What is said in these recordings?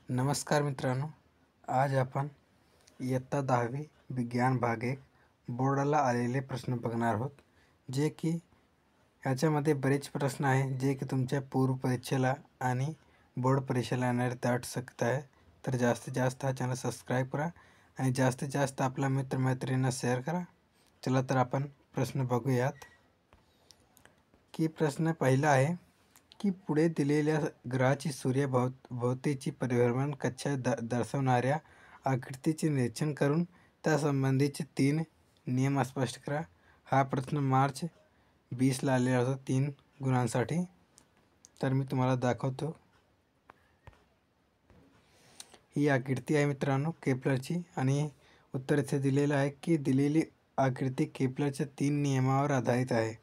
नमस्कार मित्रांनो, आज आपण इयत्ता 10वी विज्ञान भाग 1 बोर्डाला आलेले प्रश्न बघणार आहोत. जे की ह्याच्यामध्ये बरेच प्रश्न आहे जे की तुमच्या पूर्व परीक्षेला आणि बोर्ड परीक्षेला येणारे दाट शकत आहे. तर जास्तीत जास्त हा चॅनल सबस्क्राईब करा आणि जास्तीत जास्त आपल्या मित्रमैत्रिणींना शेअर करा. चला तर आपण प्रश्न बघूयात. की प्रश्न पहिला आहे की पुढे दिलेल्या ग्रहाची सूर्यभोवतीची परिभ्रमण कक्षा दर्शवणाऱ्या आकृतीचे निरीक्षण करून त्यासंबंधीचे 3 नियम स्पष्ट करा. हा प्रश्न मार्च 20ला आलेला होता 3 गुणांसाठी. तर मी तुम्हाला दाखवतो. ही आकृती आहे मित्रांनो केपलरची आणि उत्तर इथे दिलेलं आहे की दिलेली आकृती केपलरच्या 3 नियमावर आधारित आहे.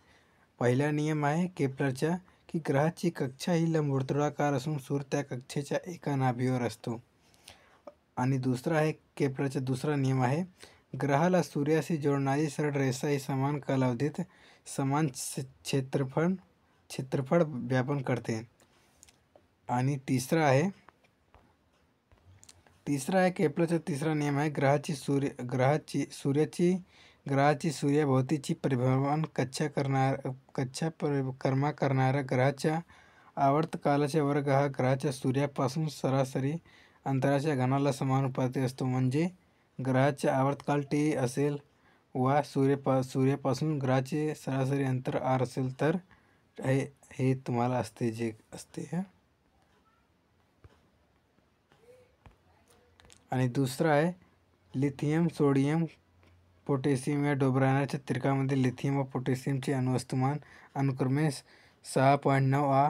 पहिला नियम आहे केपलरच्या की ग्रहाची कक्षा ही लंबवर्तुळाकार असून सूर्य त्या कक्षेच्या एका नाभीवर असतो. आणि दुसरा आहे केपलरचा दुसरा नियम आहे ग्रहाला सूर्याशी जोडणारी सरळ रेषा ही समान कालावधीत समान क्षेत्रफळ व्यापन करते. आणि तिसरा आहे केपलरचा तिसरा नियम आहे ग्रहाची सूर्याभोवतीची परिभ्रमण कक्षा परिक्रमा करणाऱ्या ग्रहाच्या आवर्तकालाचा वर्ग हा ग्रहाच्या सूर्यापासून सरासरी अंतराच्या घनाला समानुपाती असतो. म्हणजे ग्रहाचा आवर्तकाल T असेल व सूर्यापासून ग्रहाचे सरासरी अंतर R असेल तर हे तुम्हाला असते. आणि दुसरा आहे लिथियम, सोडियम, पोटॅशियम या डोबराण्याच्या त्रिकामध्ये लिथियम व पोटॅशियमचे अणुवस्तुमान अनुक्रमे 6.9 व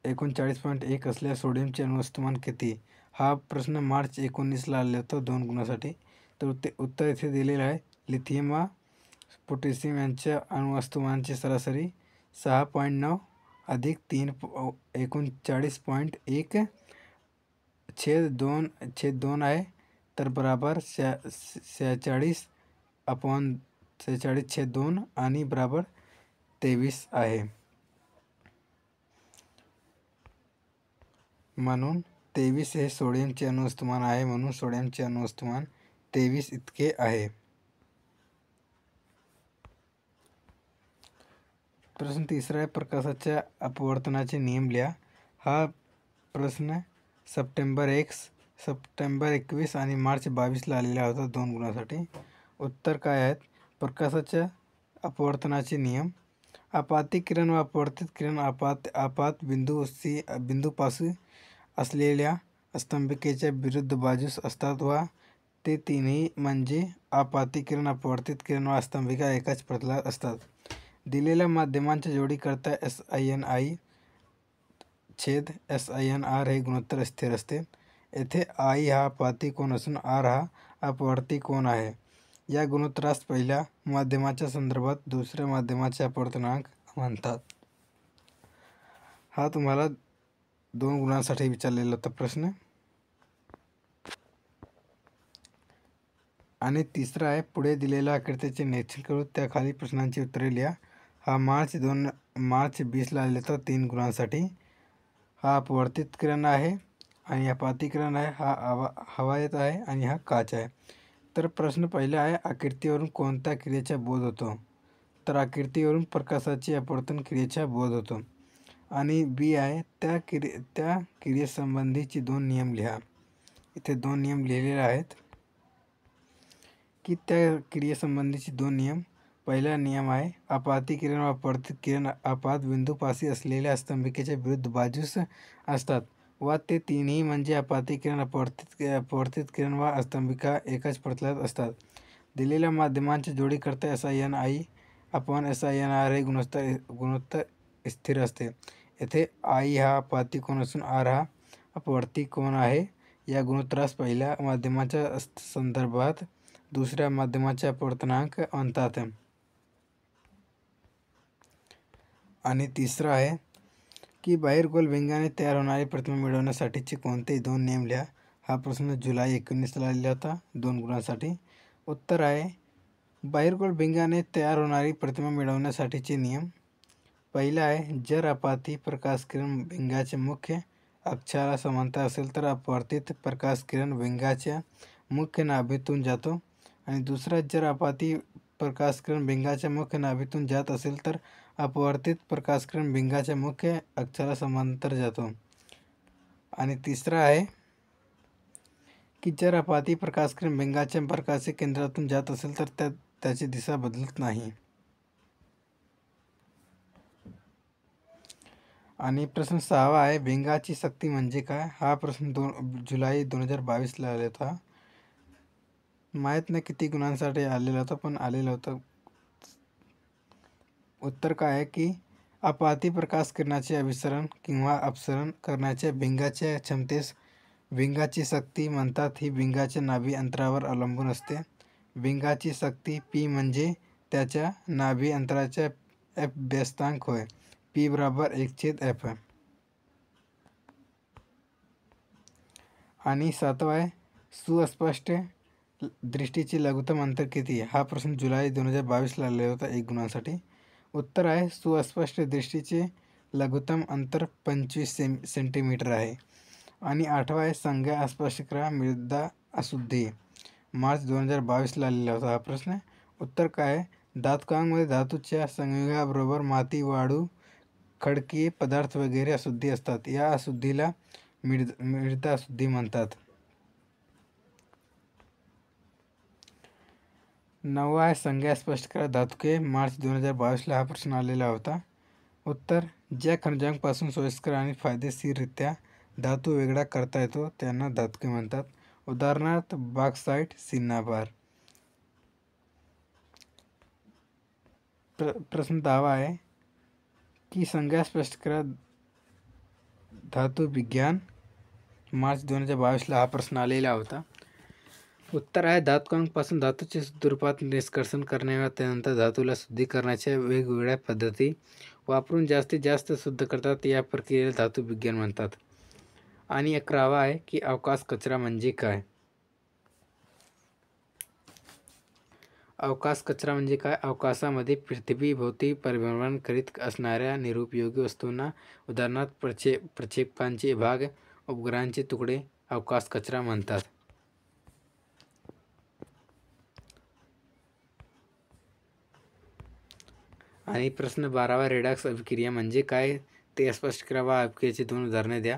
39.1 असल्यास सोडियमचे अणुवस्तुमान किती? हा प्रश्न मार्च 19ला आलेला होता 2 गुणासाठी. तर उत्तर इथे दिलेलं आहे. लिथियम व पोटॅशियम यांच्या अणुवस्तुमानाची सरासरी 6.9 अधिक 3 39.1 छेद 2 आहे. तर बराबर 46/46/2 आणि बराबर 23 आहे. म्हणून 23 हे सोडियमचे अणुवस्तुमान आहे. म्हणून सोडियमचे अणुवस्तुमान 23 इतके आहे. प्रश्न तिसरा आहे प्रकाशाच्या अपवर्तनाचे नियम लिहा. हा प्रश्न सप्टेंबर 21 आणि मार्च 22ला आलेला होता 2 गुणासाठी. उत्तर काय आहेत? प्रकाशाच्या अपवर्तनाचे नियम. आपाती किरण व अपवर्तित किरण आपात बिंदूपासून असलेल्या स्तंभिकेच्या विरुद्ध बाजूस असतात व ते तिन्ही म्हणजे आपाती किरण, अपवर्तित किरण व स्तंभिका एकाच प्रतलात असतात. दिलेल्या माध्यमांच्या जोडीकरता SINI छेद SINR हे गुणोत्तर स्थिर असते. येथे I हा आपाती कोन असून R हा अपवर्ती कोन आहे. या गुणोत्तरास पहिल्या माध्यमाच्या संदर्भात दुसऱ्या माध्यमाचे अपवर्तनांक म्हणतात. हा तुम्हाला 2 गुणांसाठी विचारलेला होता प्रश्न. आणि तिसरा आहे पुढे दिलेल्या आकृतीचे निरीक्षण करून त्या खाली प्रश्नांची उत्तरे लिहा. हा मार्च 20ला आलेला होता 3 गुणांसाठी. हा अपवर्तित किरण आहे आणि आपाती किरण आहे. हा हवा येत आहे आणि हा काच आहे. तर प्रश्न पहिला आहे आकृतीवरून कोणत्या क्रियेचा बोध होतो? तर आकृतीवरून प्रकाशाची अपवर्तन क्रियेचा बोध होतो. आणि B आहे त्या क्रियेसंबंधीचे 2 नियम लिहा. इथे 2 नियम लिहिलेले आहेत की त्या क्रियेसंबंधीचे 2 नियम. पहिला नियम आहे आपाती किरण व अपवर्तित किरण आपात बिंदूपाशी असलेल्या स्तंभिकेच्या विरुद्ध बाजूस असतात व ते तिन्ही म्हणजे आपाती किरण, अपवर्तित किरण व स्तंभिका एकाच प्रतलात असतात. दिलेल्या माध्यमांच्या जोडीकरता SINI/SINR हे गुणोत्तर स्थिर असते. येथे I हा आपाती कोन असून R हा अपवर्ती कोन आहे. या गुणोत्तरास पहिल्या माध्यमाच्या संदर्भात दुसऱ्या माध्यमाचे अपवर्तनांक म्हणतात. आणि तिसरा आहे की बहिर्गोल भिंगाने तयार होणारी प्रतिमा मिळवण्यासाठीचे कोणते 2 नियम लिहा. हा प्रश्न जुलै 19ला आलेला होता 2 गुणांसाठी. उत्तर आहे बहिर्गोल भिंगाने तयार होणारी प्रतिमा मिळवण्यासाठीचे नियम. पहिला आहे जर आपाती प्रकाशकिरण भिंगाच्या मुख्य अक्षाला समांतर असेल तर अपवर्तित प्रकाश किरण भिंगाच्या मुख्य नाभीतून जातो, आणि दुसरा जर आपाती प्रकाश किरण भिंगाच्या मुख्य नाभीतून जात असेल तर अपवर्तित प्रकाश किरण भिंगाच्या मुख्य अक्षाला समांतर जातो. आणि तिसरा आहे की जर आपाती प्रकाश किरण भिंगाच्या प्रकाश केंद्रातून जात असेल तर त्याची दिशा बदलत नाही. आणि प्रश्न 6वा आहे, भिंगाची शक्ती म्हणजे काय? हा प्रश्न जुलै 2022ला आला होता. माहीत नाही किती गुणांसाठी आलेला होता, पण आलेला होता. उत्तर काय आहे की आपाती प्रकाश किरणाचे अभिसरण किंवा अपसरण करण्याच्या भिंगाच्या क्षमतेस भिंगाची शक्ती म्हणतात. ही भिंगाच्या नाभी अंतरावर अवलंबून असते. भिंगाची शक्ती P म्हणजे त्याच्या नाभी अंतराचा F व्यस्तांक होय. P बराबर 1/f. आणि 7वा आहे, सुस्पष्ट दृष्टीचे लघुत्तम अंतर किती? हा प्रश्न जुलै 2022ला आलेला होता 1 गुणांसाठी. उत्तर आहे सुस्पष्ट दृष्टीचे लघुत्तम अंतर 25 सेंटीमीटर आहे. आणि 8वा आहे, संज्ञा अस्पष्ट करा मृदा अशुद्धी. मार्च 2022ला आलेला होता हा प्रश्न. उत्तर काय आहे, धातुकांमध्ये धातूच्या संयोगाबरोबर माती, वाळू, खडकी पदार्थ वगैरे अशुद्धी असतात. या अशुद्धीला मृदा अशुद्धी म्हणतात. 9वा आहे, संज्ञा स्पष्ट करा धातुके. मार्च 2022ला हा प्रश्न आलेला होता. उत्तर, ज्या खनिजांपासून सोयीस्कर आणि फायदेशीररित्या धातू वेगळा करता येतो त्यांना धातुके म्हणतात. उदाहरणार्थ बॉक्साइट, सिन्नाबार. प्रश्न 10वा आहे की संज्ञा स्पष्ट करा धातु विज्ञान. मार्च 2022ला हा प्रश्न आलेला होता. उत्तर आहे, धातुकांपासून धातूचे शुद्ध रूपात निष्कर्षण करणे व त्यानंतर धातूला शुद्धीकरणाच्या वेगवेगळ्या पद्धती वापरून जास्तीत जास्त शुद्ध करतात. या प्रक्रियेला धातू विज्ञान म्हणतात. आणि 11वा आहे की अवकाश कचरा म्हणजे काय? अवकाश कचरा म्हणजे काय? अवकाशामध्ये पृथ्वीभोवती परिभ्रमण करीत असणाऱ्या निरुपयोगी वस्तूंना, उदाहरणार्थ प्रक्षेपांचे भाग, उपग्रहांचे तुकडे अवकाश कचरा म्हणतात. आणि प्रश्न 12वा, रेडॉक्स अभिक्रिया म्हणजे काय ते स्पष्ट करा व अभिक्रियेची 2 उदाहरणे द्या.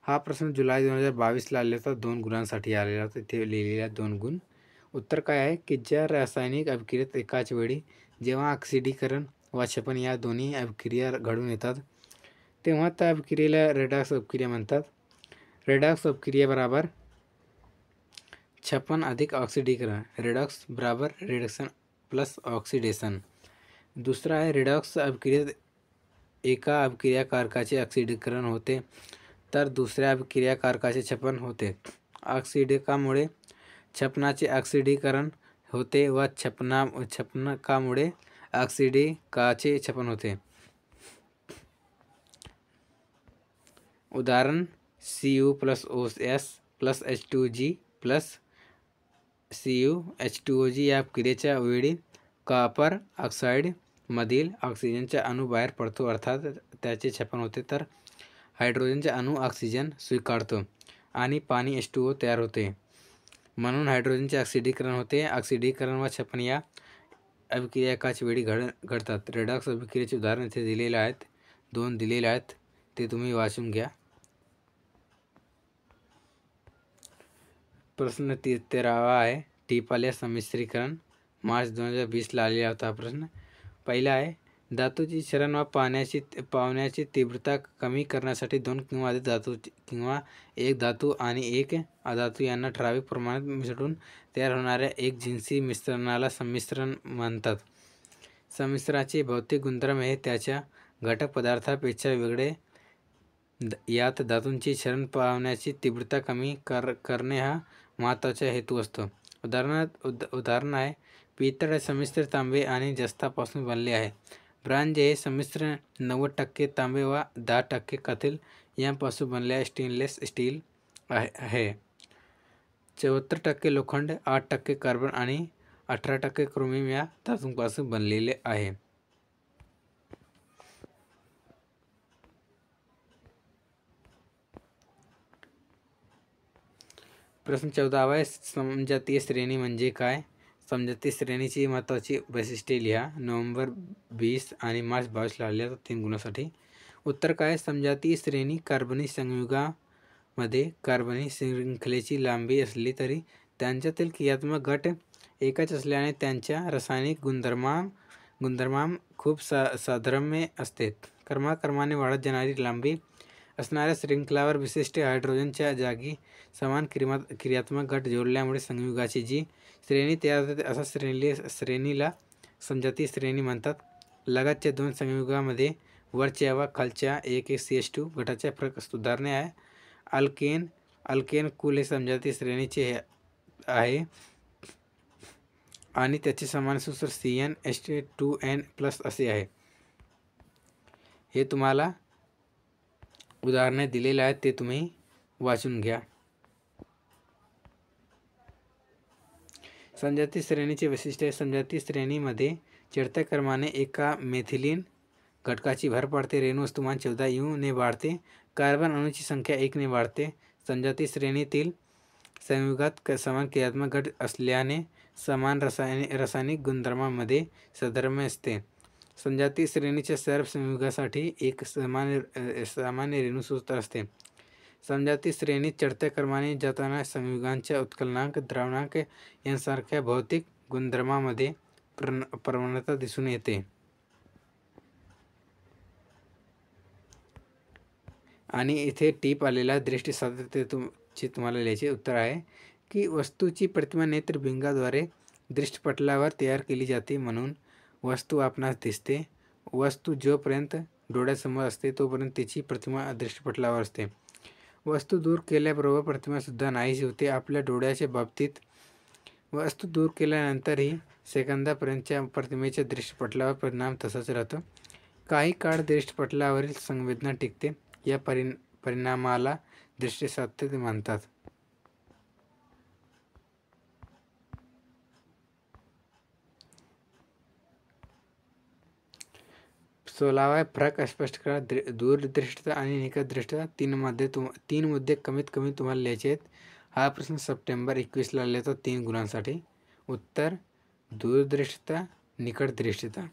हा प्रश्न जुलै 2022ला आलेला होता. 2 गुणांसाठी आलेला होता. इथे लिहिलेला 2 गुण. उत्तर काय आहे की ज्या रासायनिक अभिक्रियेत एकाच वेळी जेव्हा ऑक्सिडीकरण व छपन या दोन्ही अभिक्रिया घडून येतात तेव्हा त्या अभिक्रियेला रेडॉक्स अभिक्रिया म्हणतात. रेडॉक्स अभिक्रिया बराबर छपन अधिक ऑक्सिडीकरण. रेडॉक्स बराबर रिडक्शन प्लस ऑक्सिडेशन. दुसरा आहे, रेडॉक्स अभिक्रियेत एका अभिक्रियाकारकाचे ऑक्सिडीकरण होते तर दुसऱ्या अभिक्रियाकारकाचे छपन होते. ऑक्सिडकामुळे छपनाचे ऑक्सिडीकरण होते व छपनकामुळे ऑक्सिडिकाचे छपन होते. उदाहरण Cu+OS plus H2G plus CuH2OG या अभिक्रियेच्या वेळी कॉपर ऑक्साईड मधील ऑक्सिजनचा अणू बाहेर पडतो, अर्थात त्याचे छपन होते, तर हायड्रोजनचा अणू ऑक्सिजन स्वीकारतो आणि पाणी H2O तयार होते. म्हणून हायड्रोजनचे ऑक्सिडीकरण होते. ऑक्सिडीकरण व छपन या अभिक्रिया एकाच वेळी घडतात. रेडॉक्स अभिक्रियेचे उदाहरण इथे दिलेले आहेत. 2 दिलेले आहेत, ते तुम्ही वाचून घ्या. प्रश्न 13वा आहे, टिपाल्या संमिश्रीकरण. मार्च 2020ला आलेला होता हा प्रश्न. पहिला आहे, धातूची क्षरण व पावण्याची तीव्रता कमी करण्यासाठी 2 किंवा अधिक धातू किंवा एक धातू आणि एक अधातू यांना ठराविक प्रमाणात मिसळून तयार होणाऱ्या एकजिन्सी मिश्रणाला संमिश्रण म्हणतात. संमिश्रणाचे भौतिक गुणधर्म हे त्याच्या घटक पदार्थापेक्षा वेगळे. यात धातूंची क्षरण पावण्याची तीव्रता कमी करणे हा महत्त्वाचा हेतू असतो. उदाहरण आहे, पितळ संमिश्र तांबे आणि जस्तापासून बनले आहे. ब्रांज हे संमिश्र 90% तांबे व 10% काथिल यांपासून बनलेले स्टेनलेस स्टील आहे. 74% लोखंड, 8% कार्बन आणि 18% क्रोमियम या धातूंपासून बनलेले आहे. प्रश्न 14 आहे, समजातीय श्रेणी म्हणजे काय? समजातीय श्रेणीची महत्त्वाची वैशिष्ट्ये लिहा. नोव्हेंबर 20 आणि मार्च 22ला आलेल्या 3 गुणांसाठी. उत्तर काय? समजातीय श्रेणी कार्बनी संयुगामध्ये कार्बनी शृंखलेची लांबी असली तरी त्यांच्यातील क्रियात्मक गट एकच असल्याने त्यांच्या रासायनिक गुणधर्मां खूप साधर्म्य असते. क्रमाक्रमाने वाढत जाणारी लांबी असणाऱ्या शृंखलावर विशिष्ट हायड्रोजनच्या जागी समान क्रियात्मक गट जोडल्यामुळे संयुगाची जी श्रेणी तयार होते अशा श्रेणीला समजातीय श्रेणी म्हणतात. लगतच्या दोन संयुगामध्ये वरच्या व खालच्या एक CH2 गटाचा फरक उदाहरणे आहे. अल्केन कुल हे समजातीय श्रेणीचे आहे आणि त्याचे समान सूत्र CnH2n+ असे आहे. हे तुम्हाला उदाहरणे दिलेले आहेत, ते तुम्ही वाचून घ्या. समजातीय श्रेणीचे वैशिष्ट्य. समजातीय श्रेणीमध्ये चढत्या क्रमाने एका मेथिलीन घटकाची भर पडते. रेणू वस्तुमान 14 U ने वाढते. कार्बन अणूची संख्या 1 ने वाढते. समजातीय श्रेणीतील संयुगात समान क्रियात्मक गट असल्याने समान रासायनिक गुणधर्मांमध्ये साधर्म्य असते. समजातीय श्रेणीच्या सर्व संयुगासाठी एक सामान्य रेणूसूत्र असते. समजातीय श्रेणीत चढत्या क्रमाने जाताना संयुगांच्या उत्कलनांक, द्रवणांक यांसारख्या भौतिक गुणधर्मांमध्ये प्रवणता दिसून येते. आणि इथे टीप आलेला दृष्टी सातत्यतेची तुम्हाला लिहायचे. उत्तर आहे की वस्तूची प्रतिमा नेत्रबिंगाद्वारे दृष्टिपटलावर तयार केली जाते, म्हणून वस्तू आपणास दिसते. वस्तू जोपर्यंत डोळ्यासमोर असते तोपर्यंत तिची प्रतिमा दृष्टिपटलावर असते. वस्तू दूर केल्याबरोबर प्रतिमासुद्धा नाहीशी होते. आपल्या डोळ्याच्या बाबतीत वस्तू दूर केल्यानंतरही सेकंदापर्यंतच्या प्रतिमेच्या दृष्टिपटलावर परिणाम तसाच राहतो. काही काळ दृष्टिपटलावरील संवेदना टिकते. या परिणामाला दृष्टी सातत्य म्हणतात. सोळावा फरक स्पष्ट करा. दूरदृष्टता आणि निकटदृष्टता. तीन मुद्दे कमीत कमी तुम्हाला लिहायचे आहेत. हा प्रश्न सप्टेंबर 21ला आलेला 3 गुणांसाठी. उत्तर दूरदृष्टता, निकटदृष्टता.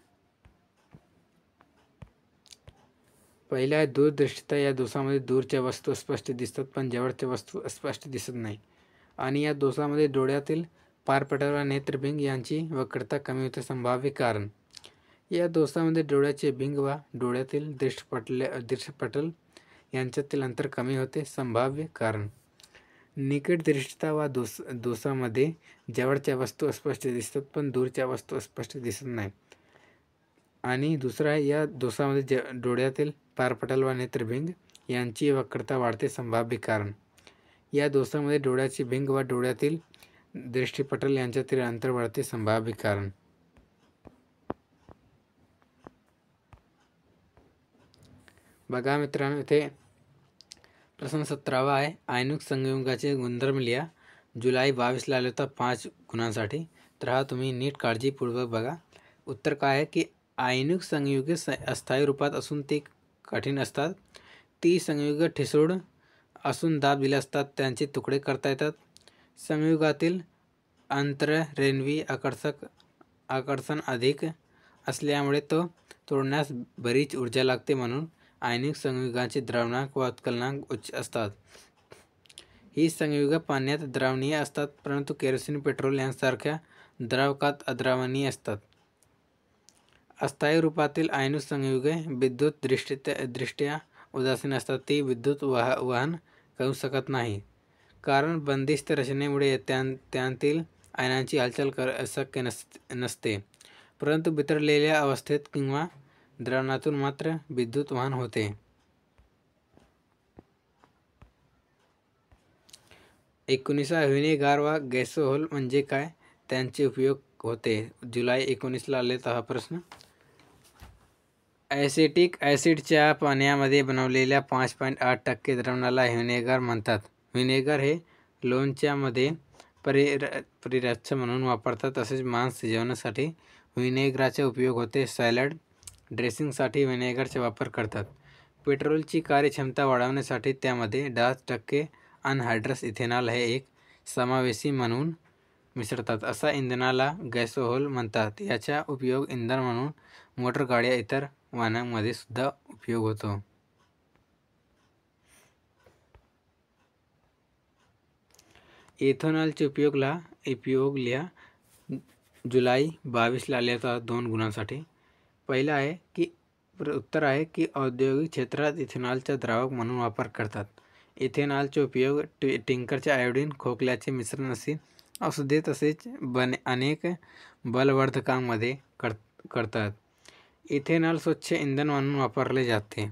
पहिला आहे दूरदृष्टता. या दोषामध्ये दूरच्या वस्तू स्पष्ट दिसतात पण जवळच्या वस्तू स्पष्ट दिसत नाही. आणि या दोषामध्ये डोळ्यातील पारपटल व नेत्रबिंग यांची वक्रता कमी होते. संभाव्य कारण. या दोषामध्ये डोळ्याचे बिंग व डोळ्यातील दृष्टिपटल यांच्यातील अंतर कमी होते. संभाव्य कारण. निकटदृष्टता व दोषामध्ये जवळच्या वस्तू स्पष्ट दिसतात पण दूरच्या वस्तू स्पष्ट दिसत नाही. आणि दुसरा आहे या दोषामध्ये डोळ्यातील पारपटल व नेत्रबिंग यांची वक्रता वाढते. संभाव्य कारण. या दोषामध्ये डोळ्याचे भिंग व डोळ्यातील दृष्टिपटल यांच्यातील अंतर वाढते. संभाव्य कारण. बघा मित्रांनो, इथे प्रश्न 17वा आहे. आयनिक संयुगाचे गुणधर्म लिहा. जुलै 22ला आले होता 5 गुणांसाठी. तर हा तुम्ही नीट काळजीपूर्वक बघा. उत्तर काय आहे की आयनिक संयुगे अस्थायी रूपात असून ते कठीण असतात. ती संयुगे ठिसूळ असून दाब दिले असतात त्यांचे तुकडे करता येतात. संयुगातील अंतररेणवी आकर्षण अधिक असल्यामुळे तो तोडण्यास बरीच ऊर्जा लागते. म्हणून आयनिक संयुगांचे द्रवणांक व उत्कलनांक उच्च असतात. ही संयुगे पाण्यात द्रावणीय असतात परंतु केरोसिन, पेट्रोल यांसारख्या द्रावकात अद्रावणीय असतात. अस्थायी रूपातील आयनिक संयुगे विद्युत दृष्ट्या उदासीन असतात. ती विद्युत वहन करू शकत नाही कारण बंदिस्त रचनेमुळे त्यांतील आयनांची हालचाल शक्य नसते. परंतु वितळलेल्या अवस्थेत किंवा द्रावणातून मात्र विद्युत वहन होते. व्हिनेगार व गॅसोहोल म्हणजे काय? त्यांचे उपयोग होते. जुलै 19ला आलेला हा प्रश्न. ॲसिटिक ॲसिडच्या पाण्यामध्ये बनवलेल्या 5.8% द्रावणाला व्हिनेगार म्हणतात. व्हिनेगार हे लोणच्यामध्ये परिरक्षक म्हणून वापरतात. तसेच मांस शिजवण्यासाठी व्हिनेगरचा उपयोग होते. सॅलड ड्रेसिंगसाठी व्हिनेगरचा वापर करतात. पेट्रोलची कार्यक्षमता वाढवण्यासाठी त्यामध्ये 10% अनहायड्रस इथेनॉल हे एक समावेशी म्हणून मिसळतात. अशा इंधनाला गॅसोहोल म्हणतात. याचा उपयोग इंधन म्हणून मोटरगाड्या इतर वाहनांमध्ये सुद्धा उपयोग होतो. इथेनॉलचे उपयोग लिहा. जुलै 22ला आले होता 2 गुणांसाठी. पहिला आहे की उत्तर आहे की औद्योगिक क्षेत्रात इथेनॉलचा द्रावक म्हणून वापर करतात. इथेनॉलचे उपयोग टिंकरचे आयोडीन खोकल्याचे मिश्रण असे औषधे तसेच अनेक बलवर्धकांमध्ये करतात. इथेनॉल स्वच्छ इंधन म्हणून वापरले जाते.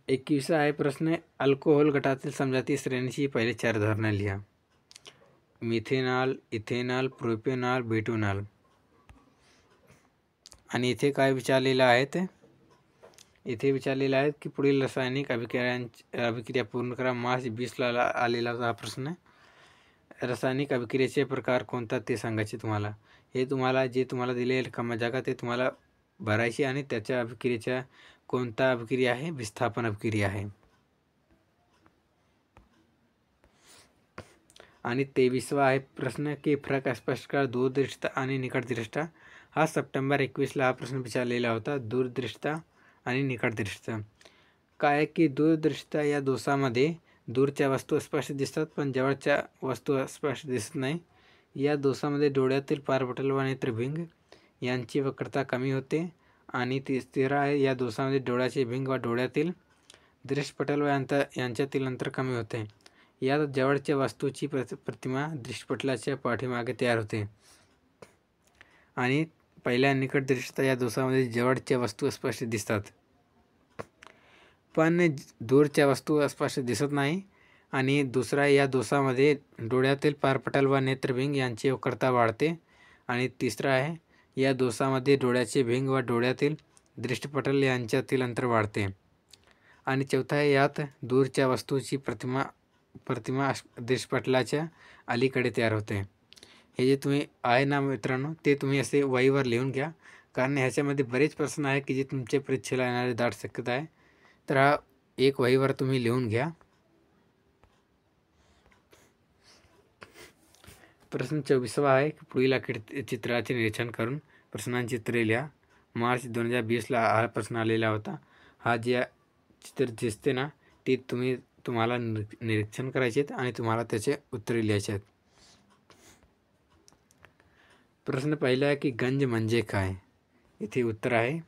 एकविसा आहे प्रश्न. अल्कोहोल गटातील समजाती श्रेणीची पहिले 4 उदाहरणे लिहा. Methanol, ethanol, propanol, butanol. आणि इथे काय विचारलेलं आहे? इथे विचारलेलं आहे की पुढील रासायनिक अभिक्रिया पूर्ण करा. मार्च 20ला आलेला हा प्रश्न. रासायनिक अभिक्रियेचे प्रकार कोणता ते सांगायचे तुम्हाला. हे तुम्हाला जे तुम्हाला दिलेले रिकाम्या जागा ते तुम्हाला भरायची आणि त्याच्या अभिक्रियेच्या कोणता अभिक्रिया आहे? विस्थापन अभिक्रिया आहे. आणि 23वा आहे प्रश्न की फरक स्पष्ट करा. दूरदृष्टता आणि निकटदृष्टता. हा सप्टेंबर 21ला हा प्रश्न विचारलेला होता. दूरदृष्टता आणि निकटदृष्टता. काय आहे की दूरदृष्टता या दोषामध्ये दूरच्या वस्तू स्पष्ट दिसतात पण जवळच्या वस्तू स्पष्ट दिसत नाही. या दोषामध्ये डोळ्यातील पारपटल व नेत्रभिंग यांची वक्रता कमी होते. आणि तिसरा आहे या दोषामध्ये डोळ्याचे भिंग व डोळ्यातील दृष्टिपटल व यांच्यातील अंतर कमी होते. यात जवळच्या वस्तूची प्रतिमा दृष्टिपटलाच्या पाठीमागे तयार होते. आणि पहिल्या निकटदृष्टता या दोषामध्ये जवळच्या वस्तू स्पष्ट दिसतात पण दूरच्या वस्तू स्पष्ट दिसत नाही. आणि दुसरा या दोषामध्ये डोळ्यातील पारपटल व नेत्रभिंग यांची वक्रता वाढते. आणि तिसरा आहे या दोषामध्ये डोळ्याचे भिंग व डोळ्यातील दृष्टिपटल यांच्यातील अंतर वाढते. आणि चौथा आहे यात दूरच्या वस्तूची प्रतिमा दृष्टिपटलाच्या अलीकडे तयार होते. हे जे तुम्ही आहे ना मित्रांनो ते तुम्ही असे वहीवर लिहून घ्या कारण ह्याच्यामध्ये बरेच प्रश्न आहे की जे तुमच्या परीक्षेला येणारे दाट शक्यता आहे. तर हा एक वहीवर तुम्ही लिहून घ्या. प्रश्न 24वा आहे की पुढील आकृती चित्राचे निरीक्षण करून प्रश्नांची चित्रे लिहा. मार्च 2020ला हा प्रश्न आलेला होता. हा जे चित्र दिसते ना ते तुम्हाला निरीक्षण करायचे आहेत आणि तुम्हाला त्याचे उत्तरे लिहायचे आहेत. प्रश्न पहिला आहे की गंज म्हणजे काय? इथे उत्तर आहे.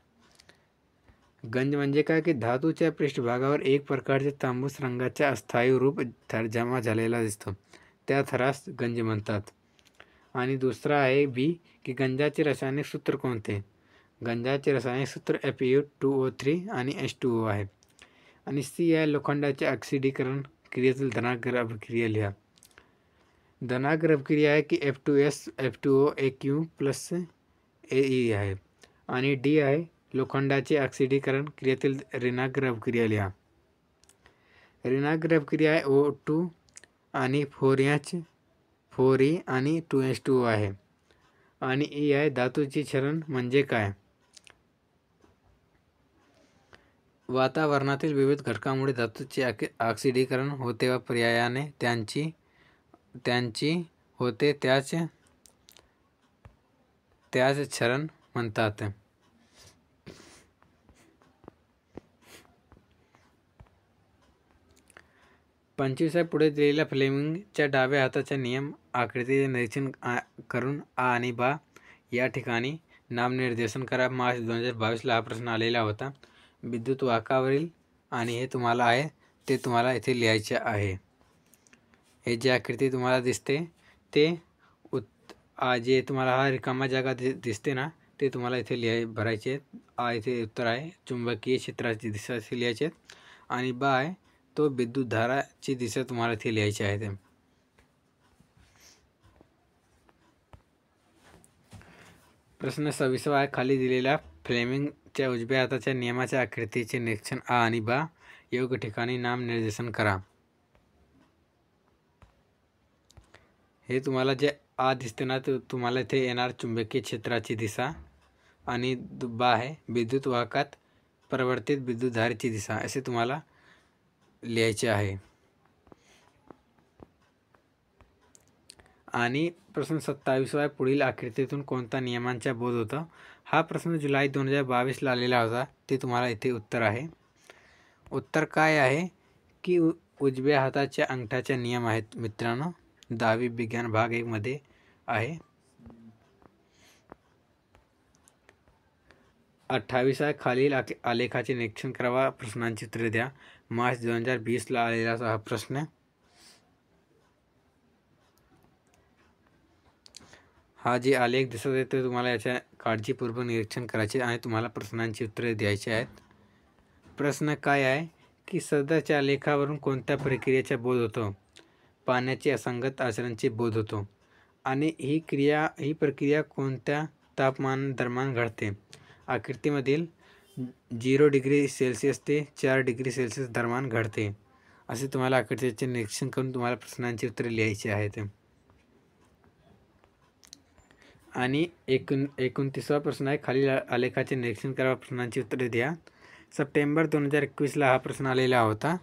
गंज म्हणजे काय की धातूच्या पृष्ठभागावर एक प्रकारचे तांबूस रंगाचा अस्थायी रूप थर जमा झालेला दिसतो त्या थरास गंज म्हणतात. आणि दुसरा आहे बी की गंजाचे रासायनिक सूत्र कोणते? गंजाचे रासायनिक सूत्र Fe2O3 आणि H2O आहे. आणि सी आहे लोखंडाचे ऑक्सिडीकरण क्रियेतील धनाग्र अभिक्रिया लिहा. धनाग्र अभिक्रिया आहे की F2S F2O AQ+ AE आहे. आणि डी आहे लोखंडाचे ऑक्सिडीकरण क्रियेतील ऋणाग्र अभिक्रिया लिहा. ऋणाग्र अभिक्रिया आहे O2 आणि 4E आणि 2H2O आहे. आणि ई आहे धातूचे क्षरण म्हणजे काय? वातावरणातील विविध घटकांमुळे धातूचे ऑक्सिडीकरण होते व पर्यायाने त्यांची होते त्याच क्षरण म्हणतात. पुढे दिलेल्या फ्लेमिंगच्या डाव्या हाताचा नियम आकृतीचे निरीक्षण करून आ आणि बा या ठिकाणी नामनिर्देशन करा. मार्च 2022ला हा प्रश्न आलेला होता. विद्युत वाहकावरील आणि हे तुम्हाला आहे ते तुम्हाला इथे लिहायचे आहे. हे जे आकृती तुम्हाला दिसते ते जे तुम्हाला हा रिकामा जागा दिसते ना ते तुम्हाला इथे भरायचे आहेत. इथे उत्तर आहे चुंबकीय क्षेत्राची दिशा इथे लिहायची आहेत. आणि बा आहे तो विद्युतधाराची दिशा तुम्हाला इथे लिहायची आहे. प्रश्न 26 आहे. खाली दिलेल्या फ्लेमिंगच्या उजव्या हाताच्या नियमाच्या आकृतीचे निरीक्षण आ आणि बा योग्य ठिकाणी नामनिर्देशन करा. हे तुम्हाला जे आ दिसते ना ते तुम्हाला इथे येणार चुंबकीय क्षेत्राची दिशा. आणि बा आहे विद्युत वाहकात परिवर्तित विद्युतधारेची दिशा. असे तुम्हाला लिहायचे आहे. आणि प्रश्न 27 आहे, पुढील आकृतीतून कोणत्या नियमांचा बोध होता? हा प्रश्न जुलै 2022ला आलेला होता. ते तुम्हाला इथे उत्तर आहे. उत्तर काय आहे की उजव्या हाताच्या अंगठाचे नियम आहेत मित्रांनो. 10वी विज्ञान भाग 1 मध्ये आहे. 28 आहे, खालील आलेखाचे निरीक्षण करावा, प्रश्नांची उत्तरे द्या. मार्च 2020ला आलेला हा प्रश्न. हा जे आलेख दिसत आहे ते तुम्हाला याच्या काळजीपूर्वक निरीक्षण करायचे आणि तुम्हाला प्रश्नांची उत्तरे द्यायची आहेत. प्रश्न काय आहे की सध्याच्या आलेखावरून कोणत्या प्रक्रियेचा बोध होतो? पाण्याचे असंगत आचरणाचे बोध होतो. आणि ही प्रक्रिया कोणत्या तापमान दरम्यान घडते? आकृतीमधील 0 डिग्री सेल्सिअस ते 4 डिग्री सेल्सिअस दरम्यान घडते. असे तुम्हाला आकृतीचे निरीक्षण करून तुम्हाला प्रश्नांची उत्तरे लिहायची आहेत. आणि 29वा प्रश्न आहे, खालील आलेखाचे निरीक्षण करा, प्रश्नांची उत्तरे द्या. सप्टेंबर 2021ला हा प्रश्न आलेला होता.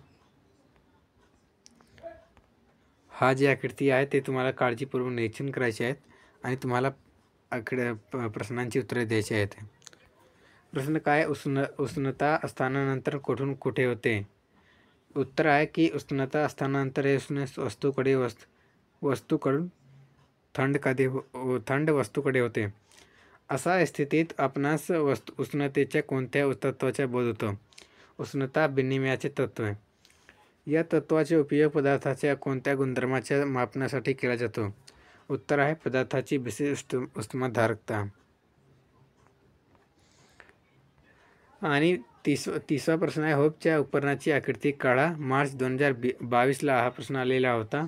हा जी आकृती आहे ते तुम्हाला काळजीपूर्वक निरीक्षण करायचे आहेत आणि तुम्हाला प्रश्नांची उत्तरे द्यायची आहेत. प्रश्न काय, उष्णता स्थानांतर कुठून कुठे होते? उत्तर आहे की उष्णता स्थानांतर हे वस्तूकडून थंड वस्तूकडे होते. अशा स्थितीत आपणास उष्णतेच्या कोणत्या तत्वाचा बोध होतो? उष्णता विनिमयाचे तत्व. या तत्वाचा उपयोग पदार्थाच्या कोणत्या गुणधर्माच्या मापनासाठी केला जातो? उत्तर आहे पदार्थाची विशिष्ट उष्माधारकता. आणि 30वा प्रश्न आहे, होपच्या उपकरणाची आकृती काढा. मार्च 2022ला हा प्रश्न आलेला होता.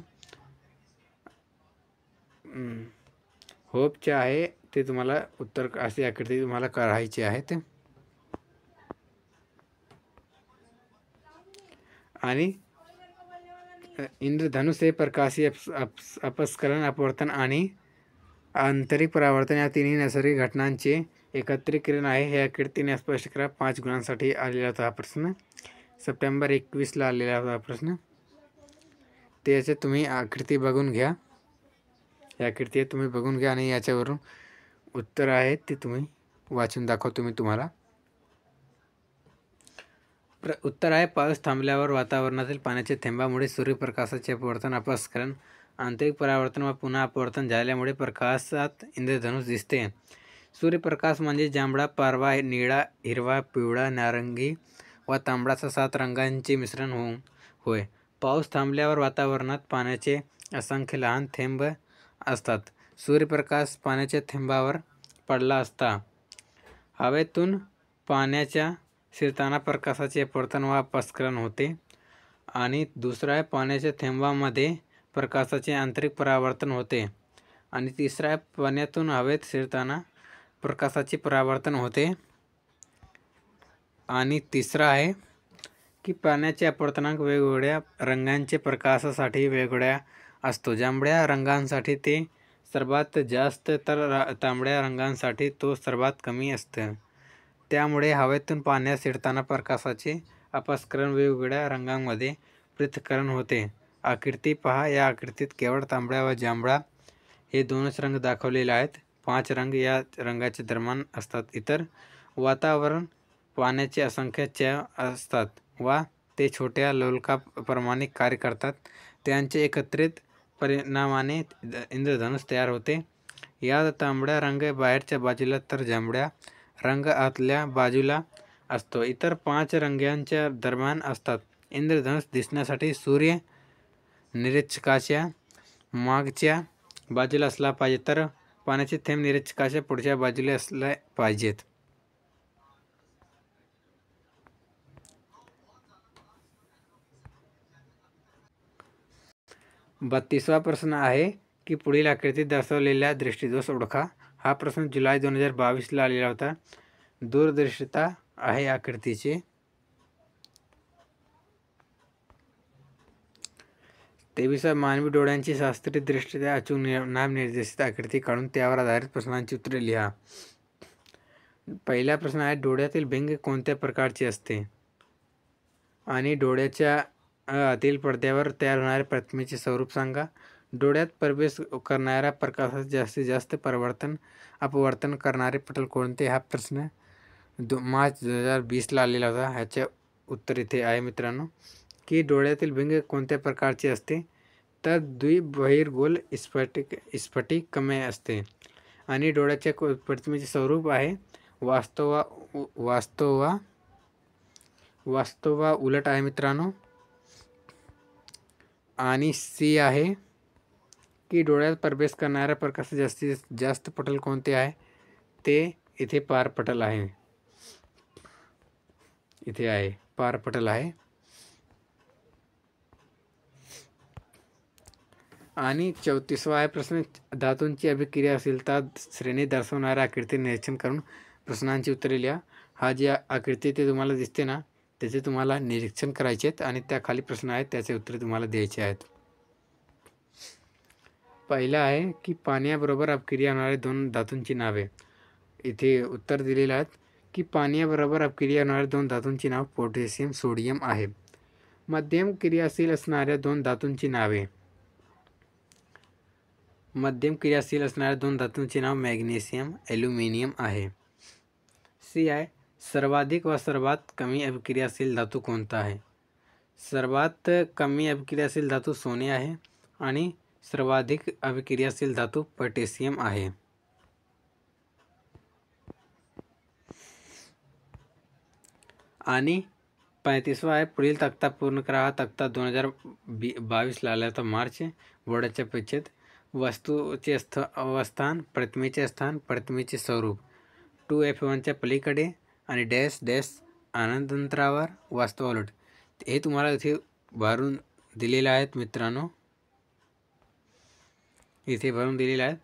होपच्या आहे ते तुम्हाला उत्तर अशी आकृती तुम्हाला काढायची आहेत. आणि इंद्रधनुष हे प्रकाशीय अपस्खलन, अपवर्तन आणि आंतरिक परावर्तन या तिन्ही नैसर्गिक घटनांचे एकत्रीकरण आहे. हे आकृतीने स्पष्ट करा. 5 गुणांसाठी आलेला होता हा प्रश्न. सप्टेंबर 21ला आलेला होता हा प्रश्न. त्याचे तुम्ही आकृती बघून घ्या. या आकृती तुम्ही बघून घ्या आणि याच्यावरून उत्तर आहेत ते तुम्ही वाचून दाखवतो मी तुम्हाला. उत्तर आहे, पाऊस थांबल्यावर वातावरणातील पाण्याच्या थेंबामुळे सूर्यप्रकाशाचे अपवर्तन, अपस्खलन, आंतरिक परावर्तन व पुन्हा अपवर्तन झाल्यामुळे प्रकाशात इंद्रधनुष दिसते. सूर्यप्रकाश म्हणजे जांभळा, पारवा, निळा, हिरवा, पिवळा, नारंगी व तांबडा अशा 7 रंगांचे मिश्रण होय. पाऊस थांबल्यावर वातावरणात पाण्याचे असंख्य लहान थेंब असतात. सूर्यप्रकाश पाण्याच्या थेंबावर पडला असता हवेतून पाण्याच्या शिरताना प्रकाशाचे अपवर्तन व अपस्खलन होते. आणि दुसरा आहे, पाण्याच्या थेंबामध्ये प्रकाशाचे आंतरिक परावर्तन होते. आणि तिसरा आहे, पाण्यातून हवेत शिरताना प्रकाशाचे परावर्तन होते. आणि तिसरा आहे की पाण्याचे अपवर्तनांक वेगवेगळ्या रंगांचे प्रकाशासाठी वेगवेगळ्या असतो. जांभळ्या रंगांसाठी ते सर्वात जास्त तर तांबड्या रंगांसाठी तो सर्वात कमी असतो. त्यामुळे हवेतून पाण्यात शिरताना प्रकाशाचे अपस्खलन वेगवेगळ्या रंगांमध्ये पृथक्करण होते. आकृती पहा. या आकृतीत केवळ तांबडा व जांभळा हे 2च रंग दाखवलेले आहेत. 5 रंग या रंगाच्या दरम्यान असतात. इतर वातावरण पाण्याचे असंख्य असतात व ते छोट्या लोलकाप्रमाणे कार्य करतात. त्यांचे एकत्रित परिणामाने इंद्रधनुष तयार होते. यात तांबडा रंग बाहेरच्या बाजूला तर जांभळा रंग आतल्या बाजूला असतो. इतर 5 रंगांच्या दरम्यान असतात. इंद्रधनुष दिसण्यासाठी सूर्य निरीक्षकाच्या मागच्या बाजूला असला पाहिजे तर पाण्याचे थेंब निरीक्षकाच्या पुढच्या बाजूला असले पाहिजेत. बत्तीसवा प्रश्न आहे की पुढील आकृतीत दर्शवलेल्या दृष्टिदोष ओळखा. हा प्रश्न जुलै 2022ला आलेला होता. दूरदर्शिता आहे आकृतीची. 23 मानवी डोळ्यांची शास्त्रीयदृष्ट्या अचूक नामनिर्देशित आकृती काढून त्यावर आधारित प्रश्नांची उत्तरे लिहा. पहिला प्रश्न आहे, डोळ्यातील भिंग कोणत्या प्रकारची असते? आणि डोळ्याच्या आतील पडद्यावर तयार होणारे प्रतिमेचे स्वरूप सांगा. डोळ्यात प्रवेश करणाऱ्या प्रकाशात जास्तीत जास्त अपवर्तन करणारे पटल कोणते? हा प्रश्न मार्च 2020ला आलेला होता. ह्याचे उत्तर इथे आहे मित्रांनो, की डोळ्यातील भिंग कोणत्या प्रकारचे असते? तर द्विबहिर्गोल स्फटिकमय असते. आणि डोळ्याच्या प्रतिमेचे स्वरूप आहे वास्तवा उलट आहे मित्रांनो. आणि सी आहे की डोळ्यात प्रवेश करणाऱ्या प्रकाशात जास्तीत जास्त पटल कोणते आहे? ते इथे पारपटल आहे. इथे आहे पारपटल आहे. आणि 34वा आहे प्रश्न, धातूंची अभिक्रियाशीलता श्रेणी दर्शवणाऱ्या आकृती निरीक्षण करून प्रश्नांची उत्तरे लिहा. हा जी आकृती ते तुम्हाला दिसते ना, त्याचे तुम्हाला निरीक्षण करायचे आहेत आणि त्या खाली प्रश्न आहेत, त्याचे उत्तरे तुम्हाला द्यायचे आहेत. पहिला आहे की पाण्याबरोबर अपक्रिया होणारे 2 धातूंची नावे. इथे उत्तर दिलेले आहेत की पाण्याबरोबर अपक्रिया होणाऱ्या 2 धातूंची नाव पोटॅशियम, सोडियम आहे. मध्यम क्रियाशील असणाऱ्या 2 धातूंची नावे. मध्यम क्रियाशील असणाऱ्या 2 धातूंचे नाव मॅग्नेशियम, ॲल्युमिनियम आहे. सी आहे सर्वाधिक व सर्वात कमी अभिक्रियाशील धातू कोणता आहे? सर्वात कमी अभिक्रियाशील धातू सोने आहे आणि सर्वाधिक अभिक्रियाशील धातू पोटॅशियम आहे. आणि 35वा आहे पुढील तक्ता पूर्ण करा. हा तक्ता 2022ला आला होता मार्च बोर्डाच्या परीक्षेत. वस्तूचे अवस्थान, प्रतिमेचे स्थान, प्रतिमेचे स्वरूप, 2F1च्या पलीकडे आणि डॅश डॅश अनंतरावर वास्तवाउलट, हे तुम्हाला इथे भरून दिलेले आहेत मित्रांनो. इथे भरून दिलेले आहेत.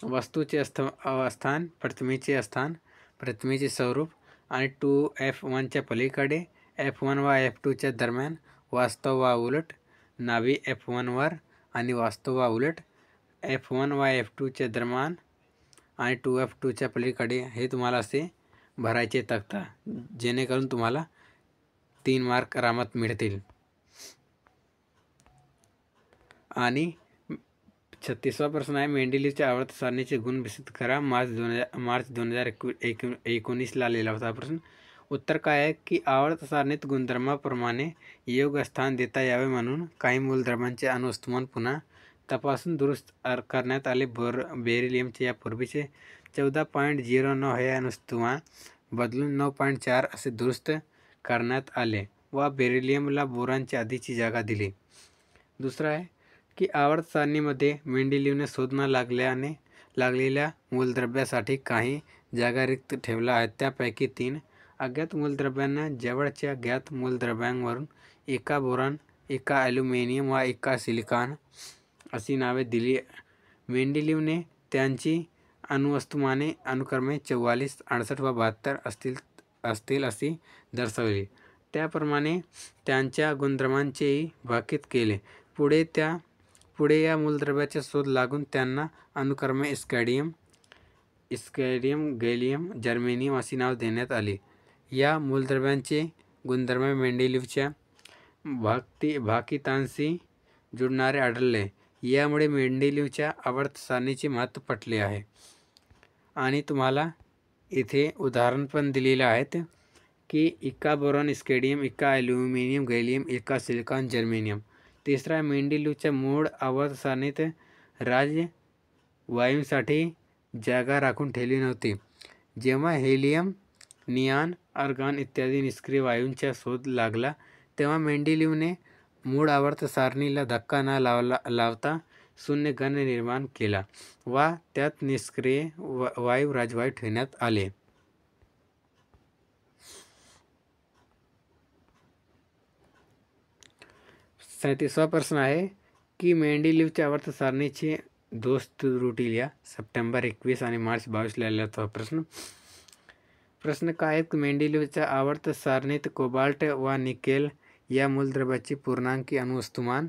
वस्तूचे अवस्थान, प्रतिमेचे स्थान, प्रतिमेचे स्वरूप आणि 2F1च्या पलीकडे, F1 व F2च्या दरम्यान, वास्तव वा उलट, नावे F1 वर आणि वास्तव वा उलट, F1 व F2च्या दरम्यान आणि 2F2च्या पलीकडे, हे तुम्हाला असे भरायचे तक्ता, जेणेकरून तुम्हाला 3 मार्क आरामात मिळतील. आणि 36वा प्रश्न आहे मेंडेलीवच्या आवर्त सारणीचे गुण विस्तृत करा. मार्च 2019ला आलेला होता प्रश्न. उत्तर काय आहे की आवर्त सारणीत गुणधर्माप्रमाणे योग्य स्थान देता यावे म्हणून काही मूलद्रव्यांचे अणुवस्तुमान पुन्हा तपासून दुरुस्त करण्यात आले. बेरिलियमचे यापूर्वीचे 14.09 हे अणुवस्तुमान बदलून 9.4 असे दुरुस्त करण्यात आले व बेरिलियमला बोरॉनची आधीची जागा दिली. दुसरा आहे की आवर्त सारणीमध्ये मेंडेलीवने शोध न लागलेल्या मूलद्रव्यासाठी काही जागा रिक्त ठेवल्या आहेत. त्यापैकी 3 अज्ञात मूलद्रव्यांना जवळच्या ज्ञात मूलद्रव्यांवरून एका बोरॉन, एका ॲल्युमिनियम व एका सिलिकॉन अशी नावे दिली. मेंडेलीवने त्यांची अणुवस्तुमाने अनुक्रमे 44, 68 व 72 असतील अशी दर्शवली. त्याप्रमाणे त्यांच्या गुणधर्मांचेही भाकीत केले. पुढे या मूलद्रव्याचा शोध लागून त्यांना अनुक्रमे स्कँडियम, गॅलियम, जर्मेनियम अशी नाव देण्यात आली. या मूलद्रव्यांचे गुणधर्म मेंडेलीवच्या भाकितांशी जुळणारे आढळले. यामुळे मेंडेलीवच्या आवर्त सारणीचे महत्त्व पटले आहे. आणि तुम्हाला इथे उदाहरण पण दिलेले आहेत की एका बोरॉन, स्कँडियम, एका ॲल्युमिनियम, गॅलियम, एका सिलिकॉन, जर्मेनियम. तिसरा, मेंडेलीवच्या मूळ आवर्त सारणीत वायूंसाठी जागा राखून ठेवली नव्हती. जेव्हा हेलियम, निऑन, आर्गॉन इत्यादी निष्क्रिय वायूंचा शोध लागला तेव्हा मेंडेलीवने मूळ आवर्त सारणीला धक्का न लावता शून्य घन निर्माण केला व त्यात निष्क्रिय वायू राजवायू ठेवण्यात आले. सैंतीसवा प्रश्न आहे की मेंडेलीवच्या आवर्त सारणीची दोष त्रुटी लिहा. सप्टेंबर 21 आणि मार्च 22ला आलेला होता प्रश्न काय आहे? मेंडेलीवच्या आवर्त सारणीत कोबाल्ट व निकेल या मूलद्रव्याची पूर्णांकी अणुवस्तुमान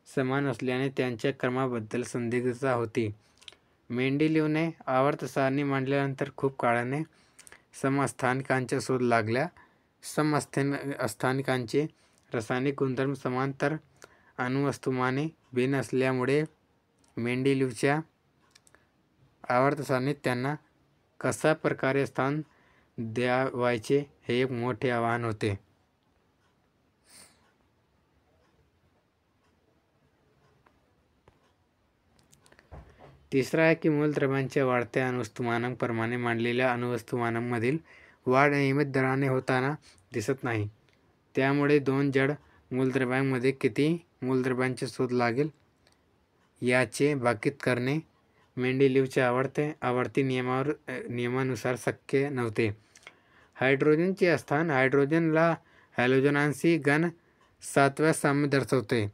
समान असल्याने त्यांच्या क्रमाबद्दल संदिग्धता होती. मेंडेलीवने आवर्त सारणी मांडल्यानंतर खूप काळाने समस्थानिकांचा शोध लागला. समस्थानिकांचे रासायनिक गुणधर्म समांतर अणुवस्तुमाने भिन्न असल्यामुळे मेंडेलीवच्या आवर्त सारणीत त्यांना कशा प्रकारे स्थान द्यावायचे हे एक मोठे आव्हान होते. तिसरा आहे की मूलद्रव्यांच्या वाढत्या अणुवस्तुमानांप्रमाणे मांडलेल्या अणुवस्तुमानांमधील वाढ नियमित दराने होताना दिसत नाही. त्यामुळे दोन जड मूलद्रव्यांमध्ये किती मूलद्रव्यांचे शोध लागेल याचे भाकीत करणे मेंडेलीवच्या आवर्ती नियमानुसार शक्य नव्हते. हायड्रोजनचे स्थान हायड्रोजनला हॅलोजनांशी घन 7व्या साम्य दर्शवते.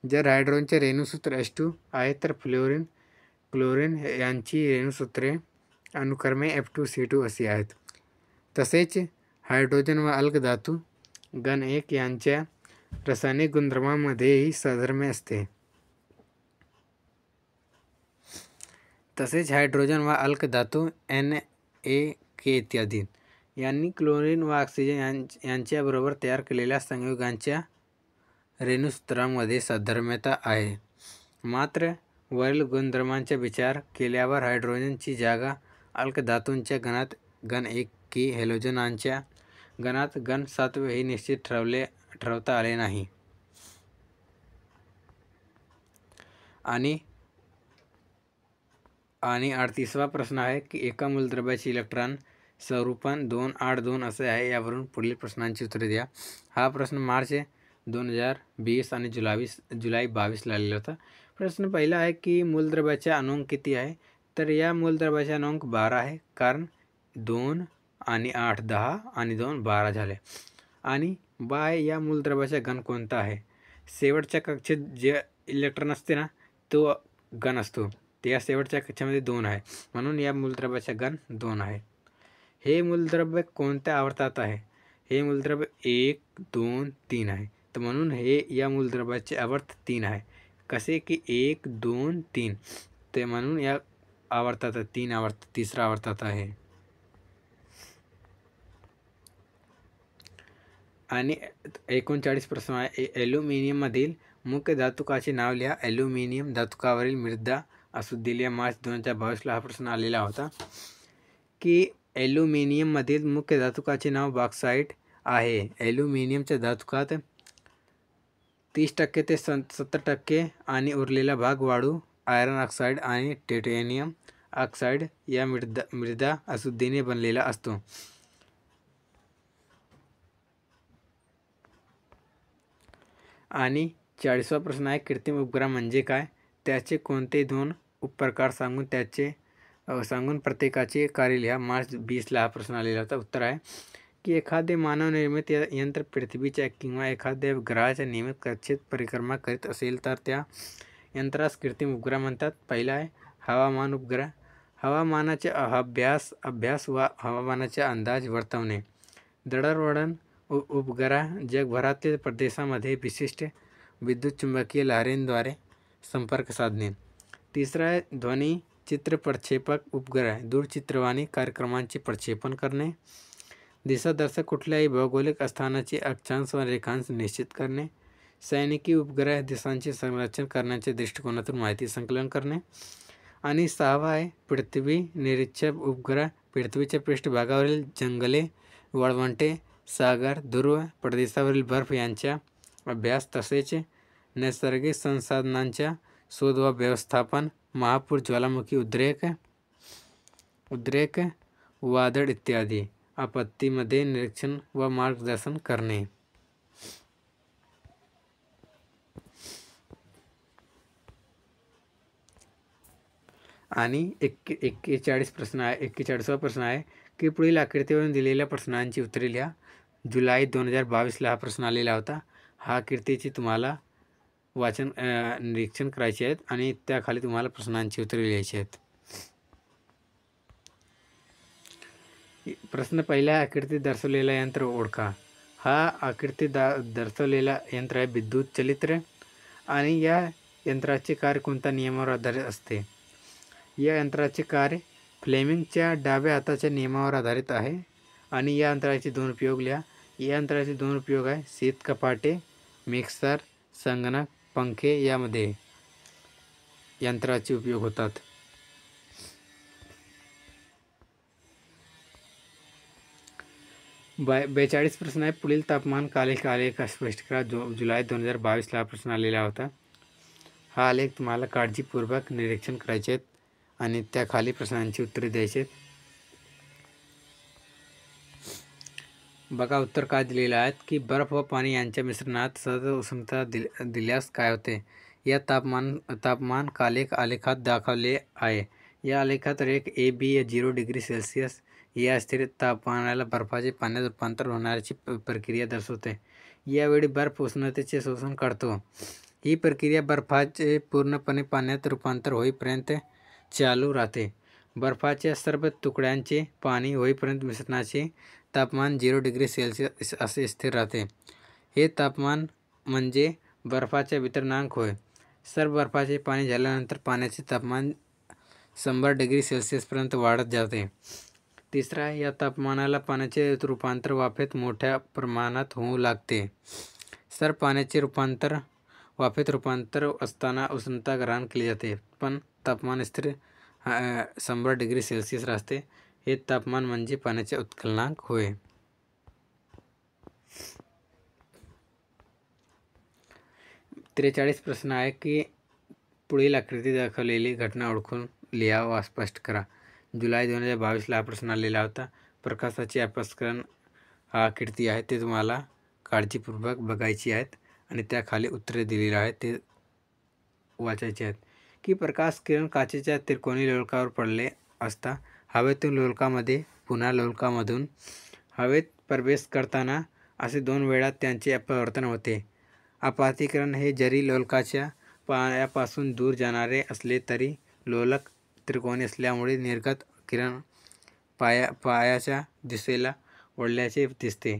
जर हायड्रोजनचे रेणुसूत्र H2 आहे तर क्लोरीन यांची रेणुसूत्रे अनुक्रमे F2C2 अशी आहेत. तसेच हायड्रोजन व अल्कधातू घन 1 यांच्या रासायनिक गुणधर्मांमध्येही साधर्म्य असते. तसेच हायड्रोजन व अल्कधातू NaK इत्यादी यांनी क्लोरीन व ऑक्सिजन यांच्याबरोबर तयार केलेल्या संयुगांच्या रेणुसूत्रांमध्ये साधर्म्यता आहे. मात्र वरील गुणधर्मांचा विचार केल्यावर हायड्रोजनची जागा अल्कधातूंच्या घनात घन 1 की हॅलोजनांच्या घनात घन 7 हे निश्चित ठरवता आले नाही. आणि 38वा प्रश्न आहे की एका मूलद्रव्याचे इलेक्ट्रॉन स्वरूपण 282 असे आहे. यावरून पुढील प्रश्नांची उत्तरे द्या. हा प्रश्न मार्च 2020 आणि जुलै 22 आलेला होता. प्रश्न पहिला आहे की मूलद्रव्याचा अणुअंक किती आहे. तर या मूलद्रव्याचा अणुअंक 12 आहे, कारण 2 आणि 8 10 आणि 2 12 झाले. आणि बाय या मूलद्रव्याचा घन कोणता आहे. शेवटच्या कक्षेत जे इलेक्ट्रॉन असते ना तो घन असतो. त्या शेवटच्या कक्षेमध्ये 2 आहे, म्हणून या मूलद्रव्याचा घन 2 आहे. हे मूलद्रव्य कोणत्या आवर्तात आहे. हे मूलद्रव्य 1 2 3 आहे, तर म्हणून हे या मूलद्रव्याचे आवर्त 3 आहे. कसे की 1 2 3, ते म्हणून या आवर्तात 3 आवर्त तिसरा आवर्तात आहे. आणि 39 प्रश्न आहे. ॲल्युमिनियममधील मुख्य धातुकाचे नाव लिहा. ॲल्युमिनियम धातुकावरील मृदा अशुद्धीय मार्च 2022 हा प्रश्न आलेला होता की ॲल्युमिनियममधील मुख्य धातुकाचे नाव बॉक्साईट आहे. ॲल्युमिनियमच्या धातुकात 30% ते 70% आणि उरलेला भाग वाळू, आयरन ऑक्साईड आणि टायटॅनियम ऑक्साईड या मृदा अशुद्धीने बनलेला असतो. आणि 40वा प्रश्न आहे. कृत्रिम उपग्रह म्हणजे काय. त्याचे कोणते 2 उपप्रकार सांगून प्रत्येकाचे कार्य लिहा. मार्च 20 हा प्रश्न आलेला होता. उत्तर आहे की एखादे मानवनिर्मित यंत्र पृथ्वीच्या किंवा एखाद्या ग्रहाच्या नियमित कक्षेत परिक्रमा करीत असेल तर त्या यंत्रास कृत्रिम उपग्रह म्हणतात. पहिला आहे हवामान उपग्रह. हवामानाचे अभ्यास व हवामानाचा अंदाज वर्तवणे. दळणवळण उपग्रह जगभरातील प्रदेशामध्ये विशिष्ट विद्युत चुंबकीय लहरींद्वारे संपर्क साधणे. तिसरा आहे ध्वनी चित्र प्रक्षेपक उपग्रह. दूरचित्रवाणी कार्यक्रमांचे प्रक्षेपण करणे. दिशादर्शक कुठल्याही भौगोलिक स्थानाचे अक्षांश व रेखांश निश्चित करणे. सैनिकी उपग्रह दिशांचे संरक्षण करण्याच्या दृष्टिकोनातून माहिती संकलन करणे. आणि 6वा आहे पृथ्वी निरीक्षक उपग्रह. पृथ्वीच्या पृष्ठभागावरील जंगले, वाळवंटे, सागर, ध्रुव प्रदेशावरील बर्फ यांचा अभ्यास, तसेच नैसर्गिक संसाधनांचा शोध व व्यवस्थापन, महापूर, ज्वालामुखी उद्रेक, वादळ इत्यादी आपत्तीमध्ये निरीक्षण व मार्गदर्शन करणे. आणि 41वा प्रश्न आहे की पुढील आकृतीवरून दिलेल्या प्रश्नांची उत्तरे लिहा. जुलै 2022 हा प्रश्न आलेला होता. हा आकृतीची तुम्हाला निरीक्षण करायचे आहेत आणि त्याखाली तुम्हाला प्रश्नांची उत्तरे लिहायची आहेत. प्रश्न पहिला आकृतीत दर्शवलेला यंत्र ओळखा. हा आकृतीत दर्शवलेला यंत्र आहे विद्युत चलित आणि या यंत्राचे कार्य कोणत्या नियमावर आधारित असते. या यंत्राचे कार्य फ्लेमिंगच्या डाव्या हाताच्या नियमावर आधारित आहे. आणि या यंत्राचे 2 उपयोग लिहा. या यंत्राचे 2 उपयोग आहे शीत कपाटे मिक्सर, संगणक, पंखे यामध्ये यंत्राचे उपयोग होतात. 42 प्रश्न आहे. पुढील तापमान कालिक आलेख स्पष्ट करा. जुलै 2022 हा प्रश्न आलेला होता. हा आलेख तुम्हाला काळजीपूर्वक निरीक्षण करायचे आहेत आणि त्या खाली प्रश्नांची उत्तरे द्यायची आहेत. बघा उत्तर काय दिलेलं आहे की बर्फ व पाणी यांच्या मिश्रणात सतत उष्णता दिल्यास काय होते. या तापमान कालिक आलेखात दाखवले आहे. या आलेखात रेख AB 0 डिग्री सेल्सिअस या स्थिर तापमानाला बर्फाचे पाण्यात रूपांतर होण्याची प्रक्रिया दर्शवते. यावेळी बर्फ उष्णतेचे शोषण करतो. ही प्रक्रिया बर्फाचे पूर्णपणे पाण्यात रूपांतर होईपर्यंत चालू राहते. बर्फाच्या सर्व तुकड्यांचे पाणी होईपर्यंत मिश्रणाचे तापमान 0 डिग्री सेल्सिअस असे स्थिर राहते. हे तापमान म्हणजे बर्फाचा वितरणांक होय. सर्व बर्फाचे पाणी झाल्यानंतर पाण्याचे तापमान 100 डिग्री सेल्सिअसपर्यंत वाढत जाते. तिसरा, या तापमानाला पाण्याचे रूपांतर वाफेत मोठ्या प्रमाणात होऊ लागते. सर्व पाण्याचे वाफेत रूपांतर असताना उष्णता ग्रहण केली जाते, पण तापमान स्थिर 100 डिग्री सेल्सिअस राहते. हे तापमान म्हणजे पाण्याचे उत्कलनांक होय. त्रेचाळीस प्रश्न आहे की पुढील आकृती दाखवलेली घटना ओळखून लिहा व स्पष्ट करा. जुलै 2022 हा प्रश्न आलेला होता. प्रकाशाचे अपसरण हा आकृती आहे, ते तुम्हाला काळजीपूर्वक बघायची आहेत आणि त्याखाली उत्तरे दिलेली आहेत ते वाचायचे आहेत. की प्रकाश किरण काचेच्या त्रिकोणी लोलकावर पडले असता हवेतून लोलकामध्ये पुन्हा लोलकामधून हवेत प्रवेश करताना असे 2 वेळा त्यांचे अपवर्तन होते. आपतिकरण हे जरी लोलकाच्या पायापासून दूर जाणारे असले तरी लोलक त्रिकोणी असल्यामुळे निर्गत किरण पायाच्या दिशेला वळल्याचे दिसते.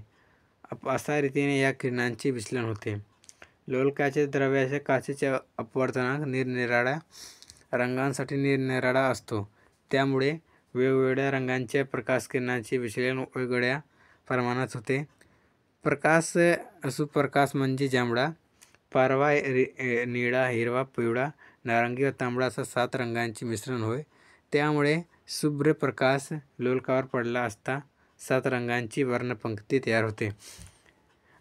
अशा रीतीने या किरणांचे विचलन होते. लोलकाच्या द्रव्याच्या काचेचा अपवर्तनांक निरनिराळ्या रंगांसाठी निरनिराळा असतो. त्यामुळे वेगवेगळ्या रंगांच्या प्रकाशकिरणांचे विचलन वेगवेगळ्या प्रमाणात होते. सुप्रकाश म्हणजे जांभळा, पारवा, निळा, हिरवा, पिवळा, नारंगी व तांबडा असा 7 रंगांचे मिश्रण होय. त्यामुळे शुभ्र प्रकाश लोलकावर पडला असता 7 रंगांची वर्णपंक्ती तयार होते.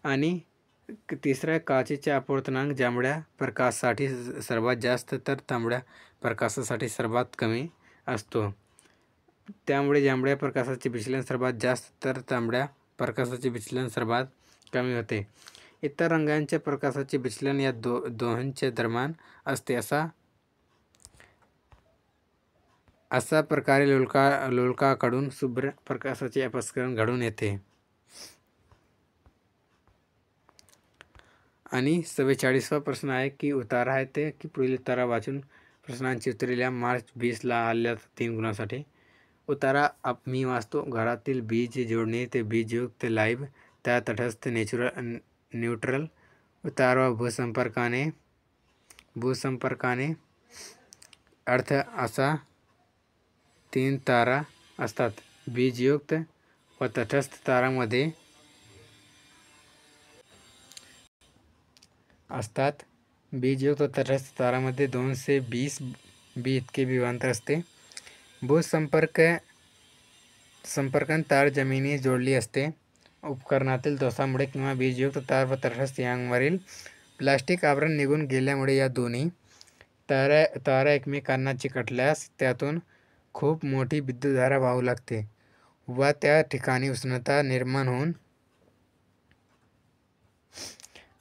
आणि तिसरा, काचेचा अपवर्तनांक जांभळ्या प्रकाशासाठी सर्वात जास्त तर तांबड्या प्रकाशासाठी सर्वात कमी असतो. त्यामुळे जांभळ्या प्रकाशाचे विचलन सर्वात जास्त तर तांबड्या प्रकाशाचे विचलन सर्वात कमी होते. इतर रंगांच्या प्रकाशाचे विचलन या दोहोंच्या दरम्यान असते. अशा प्रकारे लोलकाकडून शुभ्र प्रकाशाचे अपसरण घडून येते. आणि 44वा प्रश्न आहे की उतारा आहे ते की पुढील उतारा वाचून प्रश्नांची उत्तरे लिहा. मार्च 20 आल्या 3 गुणांसाठी. उतारा मी वाचतो. घरातील बीज जोडणी ते बीजयुक्त लाईव्ह त्या तटस्थ न्यूट्रल. उतारा भूसंपर्काने अर्थ असा 3 तारा असतात. बीजयुक्त व तटस्थ तारामध्ये असतात. बीजयुक्त व तटस्थ तारामध्ये 220 बी इतके विभवांतर असते. संपर्काने तार जमिनीस जोडली असते. उपकरणातील दोषामुळे किंवा बीजयुक्त तार व तटस्थ यांवरील प्लास्टिक आवरण निघून गेल्यामुळे या दोन्ही तारा एकमेकांना चिकटल्यास त्यातून खूप मोठी विद्युतधारा वाहू लागते व त्या ठिकाणी उष्णता निर्माण होऊन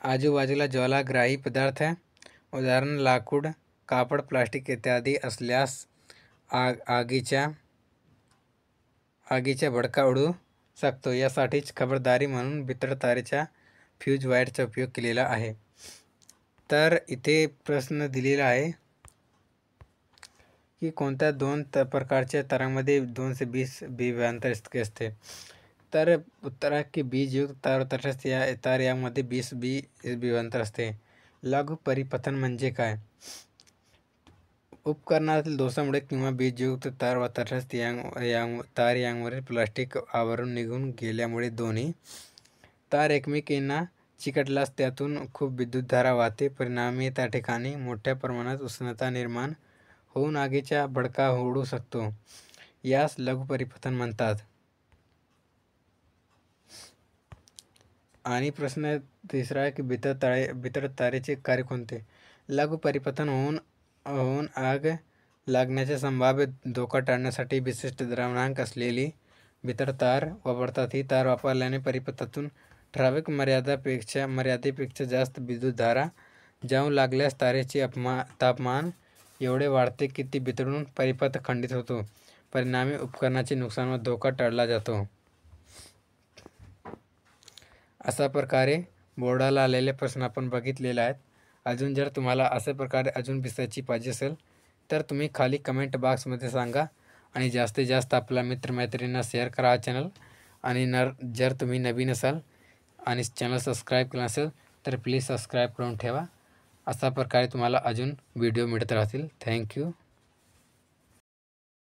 आजूबाजूला ज्वालाग्राही पदार्थ उदाहरण लाकूड, कापड, प्लास्टिक इत्यादी असल्यास आगीचा भडका उडू शकतो. यासाठीच खबरदारी म्हणून वितळ तारेच्या फ्यूज वायरचा उपयोग केलेला आहे. तर इथे प्रश्न दिलेला आहे की कोणत्या 2 प्रकारच्या तारांमध्ये 220 विभवांतर इतके असते. तर उत्तर आहे की बीजयुक्त तार व तटस्थ तार यामध्ये 20 विभवांतर असते. लघु परिपथन म्हणजे काय? उपकरणातील दोषामुळे किंवा बीजयुक्त तार व तटस्थ तार यांवरील प्लास्टिक आवरण निघून गेल्यामुळे दोन्ही तार एकमेकींना चिकटल्यास त्यातून खूप विद्युतधारा वाहते. परिणामी त्या ठिकाणी मोठ्या प्रमाणात उष्णता निर्माण होऊन आगीचा भडका उडू शकतो. यास लघुपरिपथन म्हणतात. आणि प्रश्न तिसरा आहे की बितर तारेचे कार्य कोणते? लघुपरिपथन होऊन आग लागण्याचा संभाव्य धोका टाळण्यासाठी विशिष्ट द्रव्यमान असलेली बितर तार वापरतात. ही तार वापरल्याने परिपथातून ठराविक मर्यादेपेक्षा जास्त विद्युतधारा जाऊ लागल्यास तारेचे तापमान एवढे वाढते की ती बिथरून परिपथ खंडित होतो. परिणामी उपकरणाचे नुकसान व धोका टाळला जातो. अशा प्रकारे बोर्डाला आलेले प्रश्न आपण बघितलेले आहेत. अजून जर तुम्हाला अशा प्रकारे अजून विषयाची पाहिजे असेल तर तुम्ही खाली कमेंट बॉक्समध्ये सांगा आणि जास्तीत जास्त आपल्या मित्रमैत्रिणींना शेअर करा हा चॅनल. आणि जर तुम्ही नवीन असाल आणि चॅनल सबस्क्राईब केलं असेल तर प्लीज सबस्क्राईब करून ठेवा. अशा प्रकारे तुम्हाला अजून व्हिडिओ मिळत राहतील. थँक्यू.